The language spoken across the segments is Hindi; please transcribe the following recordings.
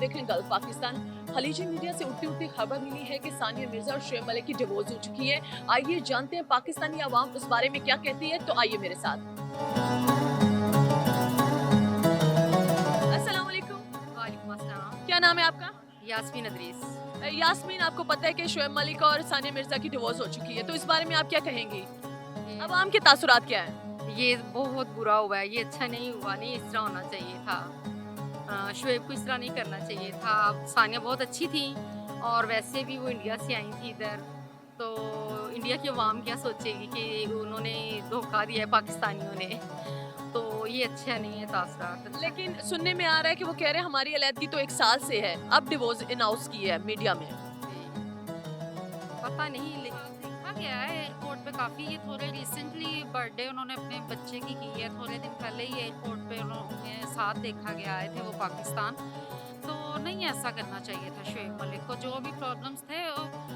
देख रहे हैं गल्फ पाकिस्तान। खलीजी मीडिया से उठती खबर मिली है कि सानिया मिर्जा और शुएब मलिक की डिवोर्स हो चुकी है। आइए जानते हैं पाकिस्तानी आवाम उस बारे में क्या कहती है, तो आइए मेरे साथ। अस्सलाम वालेकुम। वालेकुम अस्सलाम। क्या नाम है आपका? यास्मीन अदरीस। यास्मीन, आपको पता है कि शुएब मलिक और सानिया मिर्जा की डिवोर्स हो चुकी है, तो इस बारे में आप क्या कहेंगी? अवाम के तासुरात क्या है? ये बहुत बुरा हुआ है, ये अच्छा नहीं हुआ, नहीं इस तरह होना चाहिए था। शुएब को इस तरह नहीं करना चाहिए था। सानिया बहुत अच्छी थी और वैसे भी वो इंडिया से आई थी इधर, तो इंडिया की अवाम क्या सोचेगी कि उन्होंने धोखा दिया है पाकिस्तानियों ने, तो ये अच्छा नहीं है तासुरात। लेकिन सुनने में आ रहा है कि वो कह रहे हैं हमारी अलैदगी तो 1 साल से है, अब डिवोर्स अनाउंस की है मीडिया में। पता नहीं, लेकिन देखा गया है एयरपोर्ट पे काफ़ी, ये थोड़े रिसेंटली बर्थडे उन्होंने अपने बच्चे की है, थोड़े दिन पहले ही एयरपोर्ट पे उन्होंने साथ देखा गया, आए थे वो पाकिस्तान। तो नहीं ऐसा करना चाहिए था शुएब मलिक को। जो भी प्रॉब्लम्स थे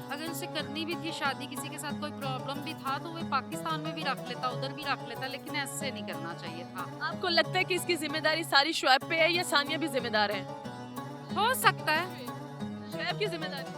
अगर उसे करनी भी थी शादी, किसी के साथ कोई प्रॉब्लम भी था तो वो पाकिस्तान में भी रख लेता, उधर भी रख लेता, लेकिन ऐसे नहीं करना चाहिए था। आपको लगता है कि इसकी जिम्मेदारी सारी शुएब पे है या सानिया भी जिम्मेदार है? हो सकता है, शुएब की जिम्मेदारी है।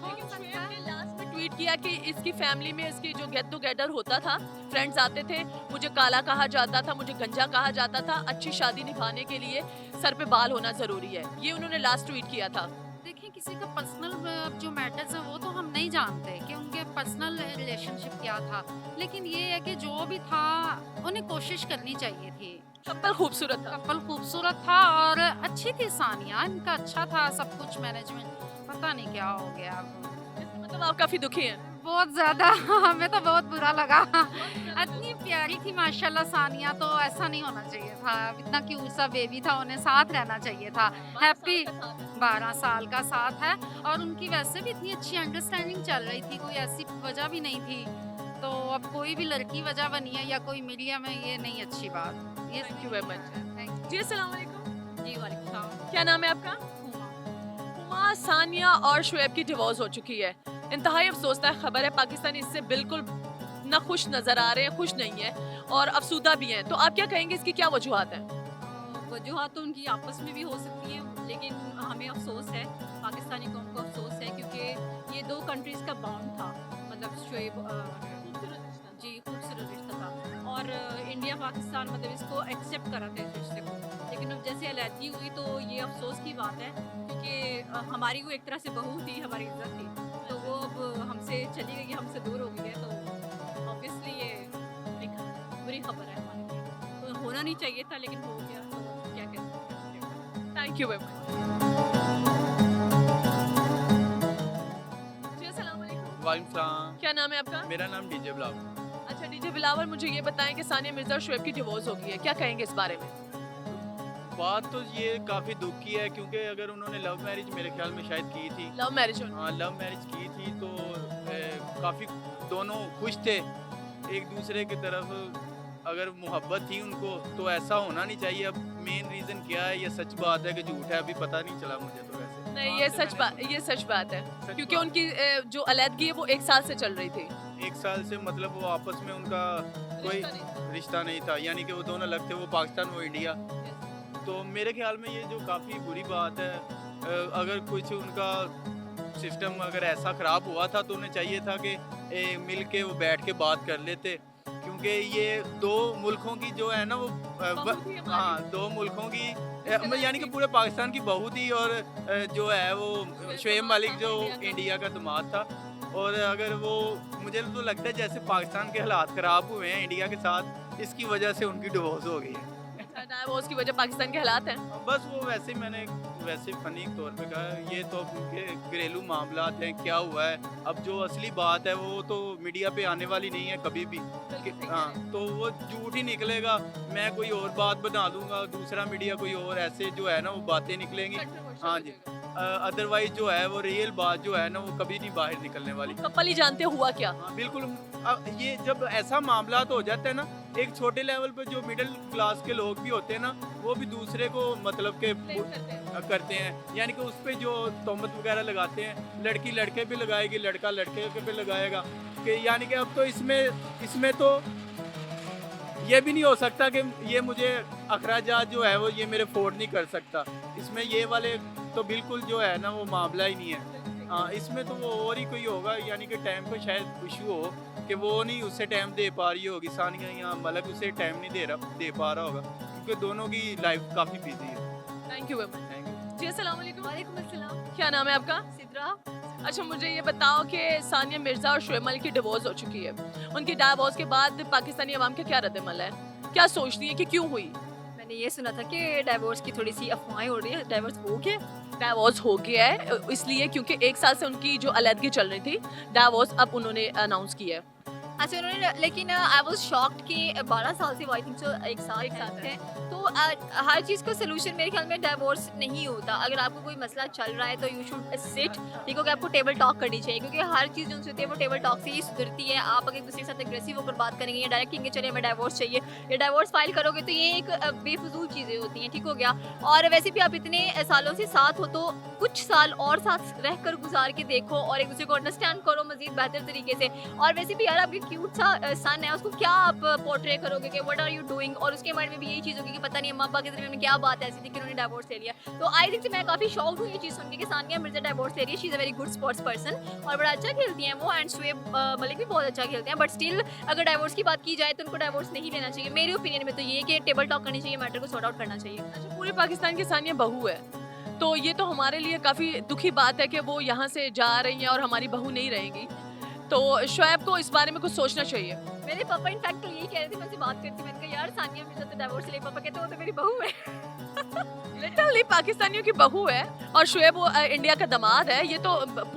हो लेकिन सकता शुएब है। ने लास्ट में ट्वीट किया कि इसकी फैमिली में इसकी जो गेट टुगेदर होता था, फ्रेंड्स आते थे, मुझे काला कहा जाता था, मुझे गंजा कहा जाता था, अच्छी शादी निभाने के लिए सर पे बाल होना जरूरी है, ये उन्होंने लास्ट ट्वीट किया था। देखिए, किसी का पर्सनल जो मैटर्स है वो तो हम नहीं जानते कि उनके पर्सनल रिलेशनशिप क्या था, लेकिन ये है कि जो भी था उन्हें कोशिश करनी चाहिए थी। कपल खूबसूरत था। कपल खूबसूरत था और अच्छी थी सानिया, इनका अच्छा था सब कुछ मैनेजमेंट, पता नहीं क्या हो गया अब। मतलब आप काफी दुखी हैं। बहुत ज़्यादा हमें तो बहुत बुरा लगा। इतनी प्यारी थी माशाल्लाह सानिया, तो ऐसा नहीं होना चाहिए था। इतना क्यूट सा बेबी था, उन्हें साथ रहना चाहिए था। हैप्पी 12 साल का साथ है और उनकी वैसे भी इतनी अच्छी अंडरस्टैंडिंग चल रही थी, कोई ऐसी वजह भी नहीं थी। तो अब कोई भी लड़की वजह बनी है या कोई मीडिया में, ये नहीं अच्छी बात। ये thank you very much. Thank जी अस्सलाम वालेकुम। जी, वालेकुम सलाम। क्या नाम है आपका? हुमा, सानिया और शुएब की डिवोर्स हो चुकी है। इंतहाई अफसोसनाक खबर है। पाकिस्तानी इससे बिल्कुल ना खुश नजर आ रहे हैं, खुश नहीं है और अफसुदा भी हैं। तो आप क्या कहेंगे, इसकी क्या वजूहात हैं? वजूहत तो उनकी आपस में भी हो सकती है, लेकिन हमें अफसोस है, पाकिस्तानी कौम को अफसोस है, क्योंकि ये 2 कंट्रीज़ का बॉन्ड था, मतलब शुएब जी खूबसूरत रिश्ता था और इंडिया पाकिस्तान मतलब इसको एक्सेप्ट करा था इस रिश्ते को। लेकिन अब जैसे अलैदगी हुई तो ये अफसोस की बात है, क्योंकि हमारी वो एक तरह से बहू थी, हमारी इज्जत थी, तो वो अब हमसे चली गई, हमसे दूर हो गई है, तो ऑब्वियसली ये एक बुरी खबर है हमारे लिए। तो होना नहीं चाहिए था, लेकिन हो गया, तो क्या कह सकते हैं। Thank you very much. जी अस्सलाम वालेकुम। वालेकुम सलाम। क्या नाम है आपका? मेरा नाम डीजे बिलावल। अच्छा डीजे बिलावल, मुझे ये बताएं कि सानिया मिर्जा और शुएब की डिवोर्स हो गई है, क्या कहेंगे इस बारे में? बात तो ये काफ़ी दुख की है, क्योंकि अगर उन्होंने लव मैरिज मेरे ख्याल में शायद की थी, लव मैरिज होनी। हाँ लव मैरिज की थी, तो काफ़ी दोनों खुश थे एक दूसरे की तरफ। अगर मोहब्बत थी उनको तो ऐसा होना नहीं चाहिए। अब मेन रीज़न क्या है, ये सच बात है कि झूठ है, अभी पता नहीं चला मुझे तो वैसे। नहीं, बात ये से सच मैंने बात, सुना। ये सच बात है, सच क्योंकि बात। उनकी जो अलैदगी है वो 1 साल से चल रही थी। 1 साल से मतलब वो आपस में उनका कोई रिश्ता नहीं था, यानी कि वो दोनों अलग थे, वो पाकिस्तान वो इंडिया। तो मेरे ख्याल में ये जो काफ़ी बुरी बात है, अगर कुछ उनका सिस्टम अगर ऐसा ख़राब हुआ था तो उन्हें चाहिए था कि मिल के वो बैठ के बात कर लेते, क्योंकि ये 2 मुल्कों की जो है ना वो बहू थी हमारी। हाँ 2 मुल्कों की यानी कि पूरे पाकिस्तान की बहू थी और जो है वो शुएब मलिक जो इंडिया का दामाद था। और अगर वो, मुझे तो लगता है जैसे पाकिस्तान के हालात ख़राब हुए हैं इंडिया के साथ, इसकी वजह से उनकी डिवोर्स हो गई है। डिवोर्स की वजह पाकिस्तान के हालात हैं। बस वो वैसे ही मैंने वैसे फनी तौर पे कहा, ये तो अब उनके घरेलू मामलात हैं, क्या हुआ है। अब जो असली बात है वो तो मीडिया पे आने वाली नहीं है कभी भी। हाँ तो वो झूठ ही निकलेगा, मैं कोई और बात बना दूंगा, दूसरा मीडिया कोई और, ऐसे जो है ना वो बातें निकलेंगी। हाँ जी, अदरवाइज जो है वो रियल बात जो है ना वो कभी नहीं बाहर निकलने वाली। कपल ही जानते हुआ क्या। हाँ बिल्कुल। ये जब ऐसा मामला हो जाता है ना, एक छोटे लेवल पे जो मिडिल क्लास के लोग भी होते हैं ना, वो भी दूसरे को मतलब के करते हैं, यानी कि उस पे जो तोहमत वगैरह लगाते हैं, लड़की लड़के पे लगाएगी, लड़का लड़के पे लगाएगा, कि यानी कि अब तो इसमें तो ये भी नहीं हो सकता कि ये मुझे अखराजात जो है वो ये मेरे अफोर्ड नहीं कर सकता। इसमें ये वाले तो बिल्कुल जो है ना वो मामला ही नहीं है। हाँ, इसमें तो वो और ही कोई होगा, यानी कि टाइम का शायद इशू हो कि वो नहीं उससे टाइम दे पा रही होगी सानिया, या मलक उसे टाइम नहीं दे पा रहा होगा, क्योंकि दोनों की लाइफ काफ़ी बिजी है। Thank you very much. Thank you. जी अस्सलाम वालेकुम। वालेकुम अस्सलाम। क्या नाम है आपका? सिद्रा। अच्छा, मुझे ये बताओ कि सानिया मिर्जा और शोएब मलिक की डिवोर्स हो चुकी है। उनकी डिवोर्स के बाद पाकिस्तानी अवाम का क्या रद्द-ए-अमल है? क्या सोचती है कि क्यों हुई? मैंने ये सुना था कि डाइवोर्स की थोड़ी सी अफवाहें हो रही है, डाइवोर्स हो गया? डिवोर्स हो गया है इसलिए क्योंकि 1 साल से उनकी जो अलहदगी चल रही थी, डिवोर्स अब उन्होंने अनाउंस किया है। अच्छा, उन्होंने, लेकिन आई वाज शॉक्ड कि 12 साल से वो आई थिंक सो एक साथ साथ हैं। तो हर चीज़ का सलूशन मेरे ख्याल में डाइवोर्स नहीं होता। अगर आपको कोई मसला चल रहा है तो यू शुड सिट, ठीक हो, कि आपको टेबल टॉक करनी चाहिए, क्योंकि हर चीज़ जो होती है वो टेबल टॉक से ही सुधरती है। आप अगर एक दूसरे के साथ एग्रेसिव होकर बात करेंगे या डायरेक्ट कहेंगे चलिए हमें डाइवोर्स चाहिए या डाइवोर्स फाइल करोगे, तो ये एक बेफजूल चीज़ें होती हैं, ठीक हो गया। और वैसे भी आप इतने सालों से साथ हो तो कुछ साल और साथ रह कर गुजार के देखो और एक दूसरे को अंडरस्टैंड करो मजीद बेहतर तरीके से। और वैसे भी यार आपकी क्यूट सा सन है, उसको क्या आप पोर्ट्रे करोगे कि व्हाट आर यू डूइंग, और उसके माइंड में भी यही चीज़ होगी कि पता नहीं अम्मा अब्बा के दरमियान में क्या बात ऐसी थी कि उन्होंने डाइवोर्स ले लिया। तो आई थिंक मैं काफ़ी शॉक्ड हूँ ये चीज़ सुन के कि सानिया मिर्जा डाइवोर्स ले रही है। She is a very good sports person और बड़ा अच्छा खेलती हैं वो, एंड शोएब मलिक भी बहुत अच्छा खेलते हैं, बट स्टिल अगर डाइवोर्स की बात की जाए तो उनको डाइवोर्स नहीं लेना चाहिए। मेरे ओपिनियन में तो ये है कि टेबल टॉक करनी चाहिए, मैटर को सॉर्ट आउट करना चाहिए। अच्छा, पूरे पाकिस्तान की सानिया बहू है, तो ये तो हमारे लिए काफ़ी दुखी बात है कि वो यहाँ से जा रही हैं और हमारी बहू नहीं रहेंगी। तो शोएब को इस बारे में कुछ सोचना चाहिए। मेरे पापा इनफैक्ट तो यही कह रहे थे, मैं उनसे बात करती, मैंने कहा यार सानिया मिर्जा तो डाइवोर्स ले, पापा कहते वो तो मेरी बहू है। लिटरली पाकिस्तानियों की बहू है और शोएब इंडिया का दामाद है। ये तो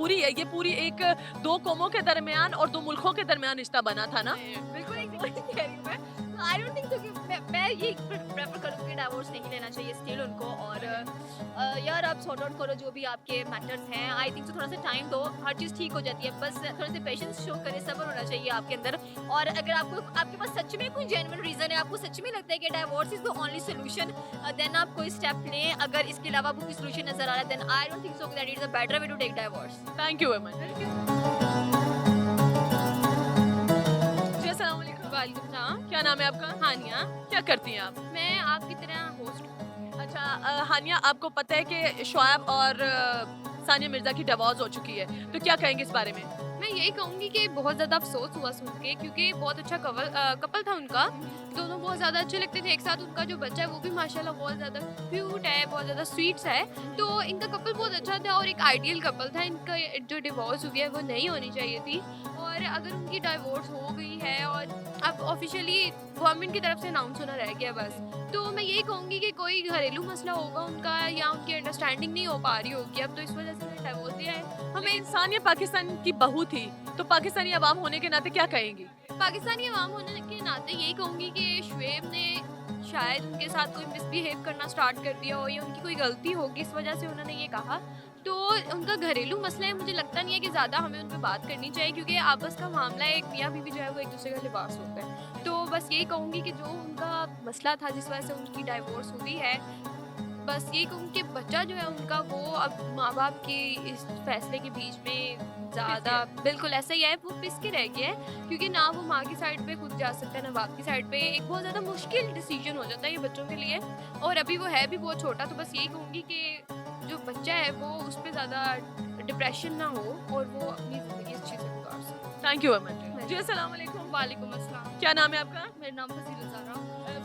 ये पूरी एक 2 कौमों के दरमियान और 2 मुल्कों के दरमियान रिश्ता बना था ना। बिल्कुल एग्जैक्टली कह रही हूँ मैं। आई डोंट थिंक सो कि मैं ये प्रेफर करूँगी कि डाइवोर्स नहीं लेना चाहिए स्टिल उनको। और यार आप सॉर्ट आउट करो जो भी आपके मैटर्स हैं। आई थिंक सो थोड़ा सा टाइम दो, हर चीज़ ठीक हो जाती है, बस थोड़ा सा पेशेंस शो करें, सब्र होना चाहिए आपके अंदर। और अगर आपके पास सच में कोई जेन्युइन रीज़न है, आपको सच में लगता है कि divorce is the only solution, then आप कोई स्टेप लें। अगर इसके अलावा आपको कोई सोल्यूशन नजर आ रहा है, then I don't think so that it is a better way to take divorce. Thank you very much. जी अस्सलाम वालेकुम। वालेकुम सलाम। क्या नाम है आपका? हानिया। क्या करती हैं आप? मैं आपकी तरह होस्ट हूँ। अच्छा, हानिया, आपको पता है कि शोएब और सानिया मिर्जा की डिवोर्स हो चुकी है, तो क्या कहेंगे इस बारे में? मैं यही कहूँगी कि बहुत ज़्यादा अफसोस हुआ सुन के, क्योंकि बहुत अच्छा कपल था उनका। दोनों बहुत ज़्यादा अच्छे लगते थे एक साथ। उनका जो बच्चा है वो भी माशाल्लाह बहुत ज़्यादा क्यूट है, बहुत ज़्यादा स्वीट्स है। तो इनका कपल बहुत अच्छा था और एक आइडियल कपल था। इनका जो डिवोर्स हुई है वो नहीं होनी चाहिए थी। और अगर उनकी डिवोर्स हो गई है और अब ऑफिशियली गवर्नमेंट की तरफ से अनाउंस होना रह गया बस, तो मैं यही कहूँगी कि कोई घरेलू मसला होगा उनका, या उनकी अंडरस्टैंडिंग नहीं हो पा रही होगी अब, तो इस वजह से उन्हें डिवोर्स दिया है। हमें सानिया पाकिस्तान की बहू थी, तो पाकिस्तानी अवाम होने के नाते क्या कहेंगी? पाकिस्तानी अवाम होने के नाते यही कहूँगी कि शुएब ने शायद उनके साथ कोई मिसबिहेव करना स्टार्ट कर दिया हो, या उनकी कोई गलती होगी, इस वजह से उन्होंने ये कहा। तो उनका घरेलू मसला है, मुझे लगता नहीं है कि ज़्यादा हमें उन पर बात करनी चाहिए, क्योंकि आपस का मामला है, एक मियाँ बीवी जो है वो एक दूसरे का लिबास होता है। तो बस यही कहूँगी कि जो उनका मसला था जिस वजह से उनकी डाइवोर्स हुई है, बस यही कहूँ कि बच्चा जो है उनका वो अब माँ बाप के इस फैसले के बीच में ज़्यादा बिल्कुल ऐसा ही है, वो पिस के रह गया है, क्योंकि ना वो माँ की साइड पे खुद जा सकता है ना बाप की साइड पे। एक बहुत ज़्यादा मुश्किल डिसीजन हो जाता है ये बच्चों के लिए, और अभी वो है भी बहुत छोटा। तो बस यही कहूँगी कि जो बच्चा है वो उस पर ज़्यादा डिप्रेशन ना हो और वो अपनी ज़िंदगी अच्छी से गुजार सके। Thank you very much. जी अस्सलाम वालेकुम। वालेकुम अस्सलाम। क्या नाम है आपका? मेरा नाम फजीला ज़हरा।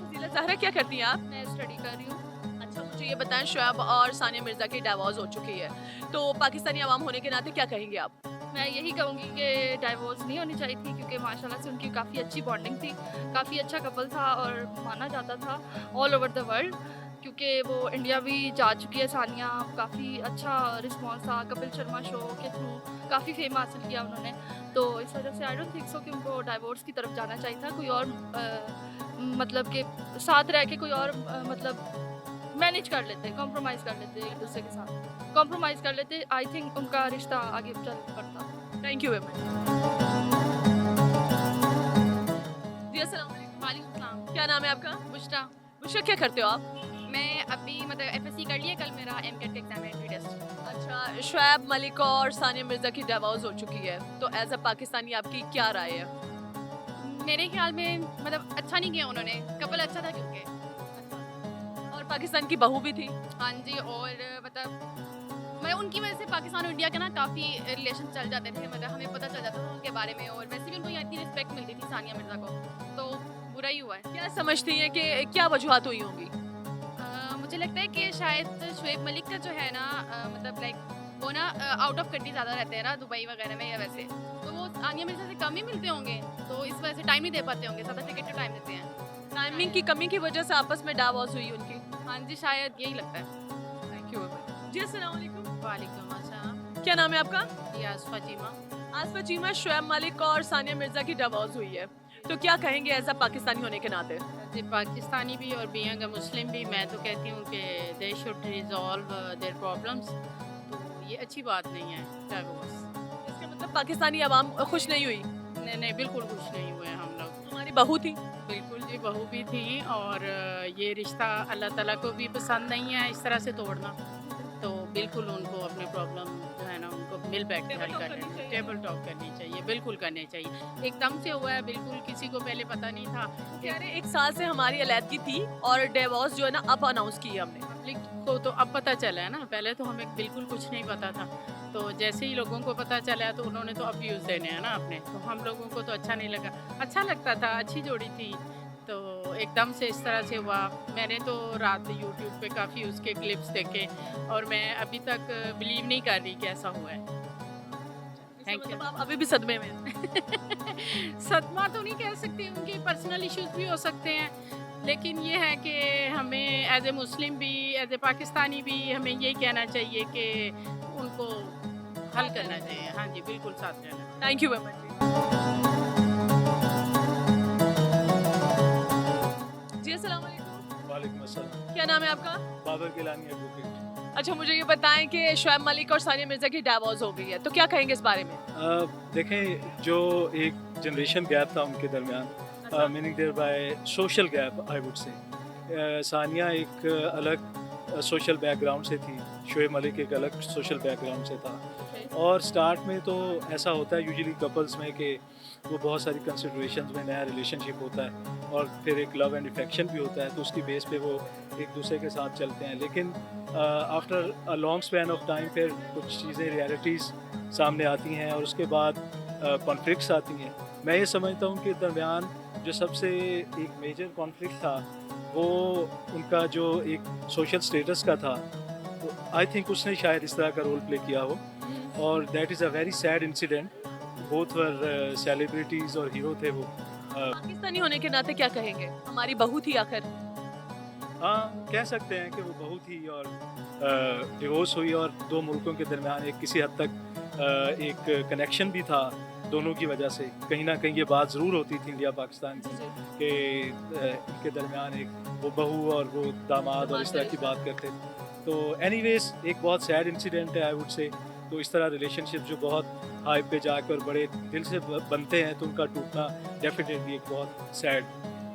फजीला ज़हरा, क्या करती हैं आप? मैं स्टडी कर रही हूँ। अच्छा, मुझे ये बताएं, शोएब और सानिया मिर्जा की डिवोर्स हो चुकी है, तो पाकिस्तानी अवाम होने के नाते क्या कहेंगे आप? मैं यही कहूँगी कि डाइवोर्स नहीं होनी चाहिए थी, क्योंकि माशाल्लाह से उनकी काफ़ी अच्छी बॉन्डिंग थी, काफ़ी अच्छा कपल था और माना जाता था ऑल ओवर द वर्ल्ड। क्योंकि वो इंडिया भी जा चुकी है सानिया, काफ़ी अच्छा रिस्पॉन्स था, कपिल शर्मा शो के थ्रू काफ़ी फेम हासिल किया उन्होंने। तो इस वजह से आई डोंट थिंक सो कि उनको डाइवोर्स की तरफ जाना चाहिए था। कोई और मतलब के साथ रह के कोई और मतलब मैनेज कर लेते, कॉम्प्रोमाइज़ कर लेते, एक दूसरे के साथ कॉम्प्रोमाइज़ कर लेते, आई थिंक उनका रिश्ता आगे चल पड़ता। Thank you very much. जी अस्सलाम वालेकुम। वालेकुम सलाम। क्या नाम है आपका? बुशरा। बुशरा, क्या करते हो आप? मैं अभी मतलब एफएससी कर लिया, कल मेरा एमकेट एग्जाम है, एंट्री टेस्ट। अच्छा, शोएब मलिक और सानिया मिर्जा की डिवोर्स हो चुकी है, तो एज अ पाकिस्तानी आपकी क्या राय है? मेरे ख्याल में मतलब अच्छा नहीं किया उन्होंने, कपल अच्छा था क्योंकि और पाकिस्तान की बहू भी थी। हाँ जी, और मतलब मैं उनकी वजह से पाकिस्तान और इंडिया के ना काफ़ी रिलेशन चल जाते थे, मतलब हमें पता चल जाता था उनके बारे में, और वैसे भी उनको यहाँ इतनी रिस्पेक्ट मिलती थी सानिया मिर्ज़ा को, तो बुरा ही हुआ है। क्या समझती हैं कि क्या वजूहत हुई होंगी? मुझे लगता है कि शायद शुएब मलिक का जो है ना मतलब लाइक वो ना आउट ऑफ कंट्री ज़्यादा रहते हैं ना, दुबई वगैरह में या वैसे, तो वो आनिया मिर्ज़ा से कम ही मिलते होंगे, तो इस वजह से टाइम नहीं दे पाते होंगे, ज़्यादा टिकट टाइम देते हैं। टाइमिंग की कमी की वजह से आपस में डाइवोर्स हुई उनकी। हाँ जी, शायद यही लगता है। थैंक यू जी। अस्सलाम वालेकुम। वालेकुम अस्सलाम। क्या नाम है आपका? रियाज फातिमा। आसफा चीमा, शुएब मलिक और सानिया मिर्जा की डिवोर्स हुई है, तो क्या कहेंगे एज अ पाकिस्तानी होने के नाते? जी, पाकिस्तानी भी और बीइंग अ मुस्लिम भी मैं तो कहती हूँ कि they should resolve their problems, तो ये अच्छी बात नहीं है डिवोर्स। इसका मतलब पाकिस्तानी अवाम खुश नहीं हुई? नहीं नहीं, बिल्कुल खुश नहीं हुए हम लोग। हमारी बहू थी। बिल्कुल जी, बहू भी थी, और ये रिश्ता अल्लाह ताला को भी पसंद नहीं है इस तरह से तोड़ना, तो बिल्कुल उनको अपने प्रॉब्लम जो है ना उनको मिल बैठ के हल करनी, टेबल टॉक करनी चाहिए, बिल्कुल करनी चाहिए। एकदम से हुआ है, बिल्कुल किसी को पहले पता नहीं था। कह रहे 1 साल से हमारी अलैदगी थी और डिवोर्स जो है ना अब अनाउंस की है हमने। पब्लिक को तो अब पता चला है ना, पहले तो हमें बिल्कुल कुछ नहीं पता था, तो जैसे ही लोगों को पता चला तो उन्होंने तो अब व्यूज़ देने हैं ना अपने, तो हम लोगों को तो अच्छा नहीं लगा। अच्छा लगता था, अच्छी जोड़ी थी, तो एकदम से इस तरह से हुआ। मैंने तो रात यूट्यूब पे काफ़ी उसके क्लिप्स देखे, और मैं अभी तक बिलीव नहीं कर रही कि ऐसा हुआ है। Thank you. मतलब आप अभी भी सदमे में हैं। सदमा तो नहीं कह सकती, उनके पर्सनल इश्यूज भी हो सकते हैं, लेकिन ये है कि हमें एज ए मुस्लिम भी, एज ए पाकिस्तानी भी, हमें यही कहना चाहिए कि उनको हल करना चाहिए। हाँ जी, बिल्कुल साथ रहना। थैंक यू वेरी मच जी। अस्सलाम वालेकुम। वालेकुम अस्सलाम। क्या नाम है आपका? बाबर गिलानी एडवोकेट। अच्छा, मुझे ये बताएं कि शुएब मलिक और सानिया मिर्जा की डिवोर्स हो गई है, तो क्या कहेंगे इस बारे में? देखें, जो एक जनरेशन गैप था उनके दरमियान, meaning thereby social gap I would say, Sania एक अलग सोशल बैकग्राउंड से थी, शुएब मलिक एक अलग सोशल बैकग्राउंड से था, और स्टार्ट में तो ऐसा होता है यूजुअली कपल्स में कि वो बहुत सारी कंसिडरेशंस में नया रिलेशनशिप होता है, और फिर एक लव एंड अफेक्शन भी होता है, तो उसकी बेस पे वो एक दूसरे के साथ चलते हैं। लेकिन after a long span of time फिर कुछ चीज़ें रियलिटीज़ सामने आती हैं, और उसके बाद कॉन्फ्लिक्ट्स आती हैं। मैं ये समझता हूँ कि दरमियान जो सबसे एक मेजर कॉन्फ्लिक्ट था वो उनका जो एक सोशल स्टेटस का था, तो आई थिंक उसने शायद इस तरह का रोल प्ले किया हो, और that is a very sad incident. Both were celebrities और हीरो थे वो। पाकिस्तानी होने के नाते क्या कहेंगे? हमारी बहू थी आखिर। हाँ, कह सकते हैं कि वो बहू थी और डिवोर्स हुई, और दो मुल्कों के दरमियान एक किसी हद तक एक कनेक्शन भी था दोनों की वजह से। कहीं ना कहीं ये बात ज़रूर होती थी इंडिया पाकिस्तान की कि इनके दरमियान एक वो बहू और वो दामाद और इस तरह की बात करते थे। तो एनीवेज एक बहुत सैड इंसिडेंट है आई वुड से। तो इस तरह रिलेशनशिप जो बहुत हाई पे जाकर बड़े दिल से बनते हैं, तो उनका टूटना डेफिनेटली एक बहुत सैड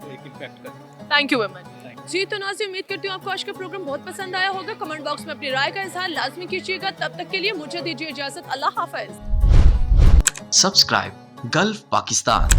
एक इम्पैक्ट करता है। थैंक यू वेरी मच जी। तो नाज़रीन, उम्मीद करती हूँ आपको आज का प्रोग्राम बहुत पसंद आया होगा। कमेंट बॉक्स में अपनी राय का इजहार लाजमी कीजिएगा। तब तक के लिए मुझे दीजिए इजाजत। अल्लाह हाफिज। Subscribe Gulf Pakistan।